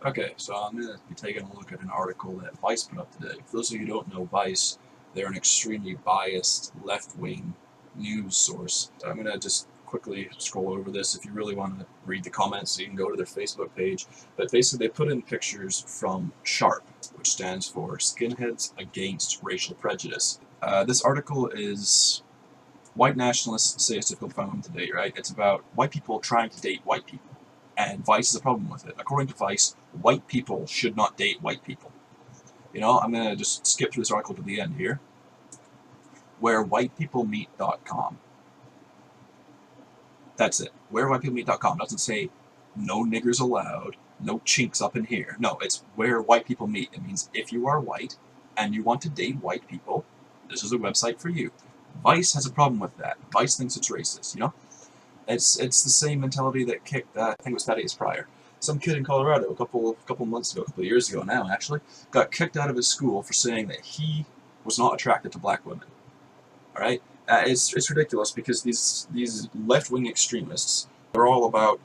Okay, so I'm going to be taking a look at an article that Vice put up today. For those of you who don't know Vice, they're an extremely biased left-wing news source. I'm going to just quickly scroll over this. If you really want to read the comments, you can go to their Facebook page. But basically, they put in pictures from SHARP, which stands for Skinheads Against Racial Prejudice. This article is white nationalists say it's difficult to find women to date, right? It's about white people trying to date white people. And Vice is a problem with it. According to Vice, white people should not date white people. You know, I'm going to just skip through this article to the end here. WhereWhitePeopleMeet.com. That's it. WhereWhitePeopleMeet.com. Doesn't say no niggers allowed, no chinks up in here. No, it's where white people meet. It means if you are white and you want to date white people, this is a website for you. Vice has a problem with that. Vice thinks it's racist, you know? It's the same mentality that kicked, I think it was Thaddeus Pryor. Some kid in Colorado a couple months ago, a couple of years ago now actually, got kicked out of his school for saying that he was not attracted to black women. Alright? It's ridiculous because these left-wing extremists, they're all about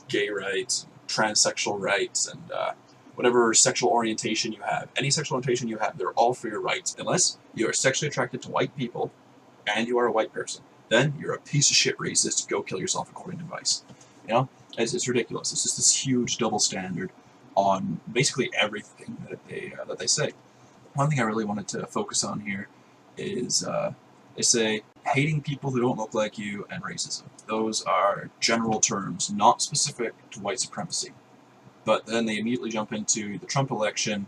gay rights, transsexual rights, and whatever sexual orientation you have. Any sexual orientation you have, they're all for your rights. Unless you are sexually attracted to white people and you are a white person. Then you're a piece of shit racist. Go kill yourself, according to Vice. You know, it's ridiculous. It's just this huge double standard on basically everything that they say. One thing I really wanted to focus on here is they say hating people who don't look like you and racism. Those are general terms, not specific to white supremacy. But then they immediately jump into the Trump election,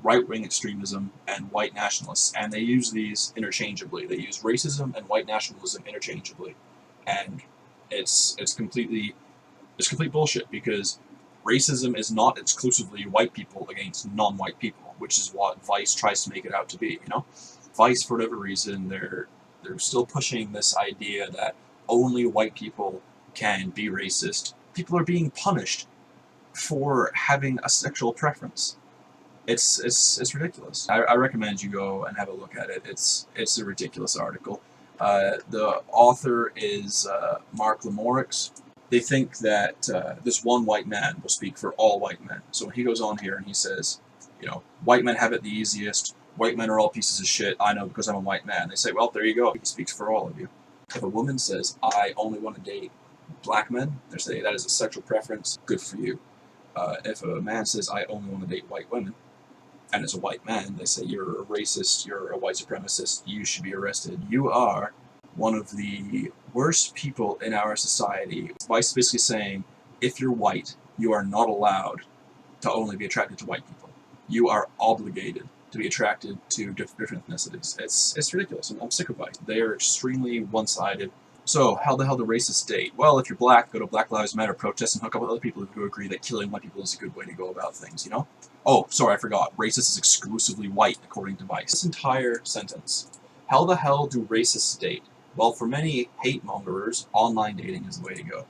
right-wing extremism, and white nationalists, and they use these interchangeably. They use racism and white nationalism interchangeably, and it's complete bullshit, because racism is not exclusively white people against non-white people, which is what Vice tries to make it out to be. You know, Vice, for whatever reason, they're still pushing this idea that only white people can be racist. People are being punished for having a sexual preference. It's ridiculous. I recommend you go and have a look at it. It's a ridiculous article. The author is Mark Lamorix. They think that this one white man will speak for all white men. So when he goes on here and he says, you know, white men have it the easiest, white men are all pieces of shit, I know because I'm a white man. They say, well, there you go. He speaks for all of you. If a woman says, I only want to date black men, they say that is a sexual preference, good for you. If a man says, I only want to date white women, and as a white man, they say, you're a racist, you're a white supremacist, you should be arrested. You are one of the worst people in our society. Vice is basically saying, if you're white, you are not allowed to only be attracted to white people. You are obligated to be attracted to different ethnicities. It's ridiculous. I'm sick of Vice. They are extremely one-sided. So, how the hell do racists date? Well, if you're black, go to Black Lives Matter protests and hook up with other people who agree that killing white people is a good way to go about things, you know? Oh, sorry, I forgot. Racist is exclusively white, according to Vice. This entire sentence. How the hell do racists date? Well, for many hate-mongers, online dating is the way to go.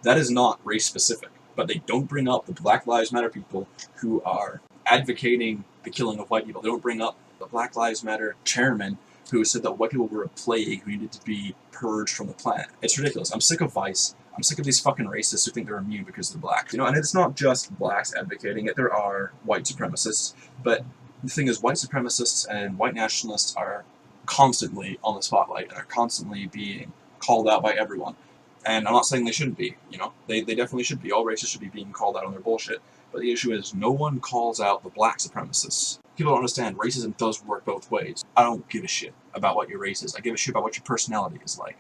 That is not race-specific, but they don't bring up the Black Lives Matter people who are advocating the killing of white people. They don't bring up the Black Lives Matter chairman who said that white people were a plague who needed to be purged from the planet. It's ridiculous. I'm sick of Vice. I'm sick of these fucking racists who think they're immune because they're black. You know, and it's not just blacks advocating it. There are white supremacists. But the thing is, white supremacists and white nationalists are constantly on the spotlight and are constantly being called out by everyone. And I'm not saying they shouldn't be, you know. They definitely should be. All races should be being called out on their bullshit. But the issue is, no one calls out the black supremacists. People don't understand, racism does work both ways. I don't give a shit about what your race is. I give a shit about what your personality is like.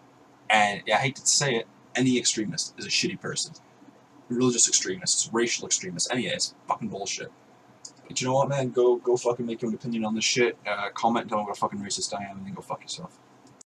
And yeah, I hate to say it, any extremist is a shitty person. Religious extremists, racial extremists, it's fucking bullshit. But you know what, man? Go fucking make your own opinion on this shit. Comment, tell me what a fucking racist I am, and then go fuck yourself.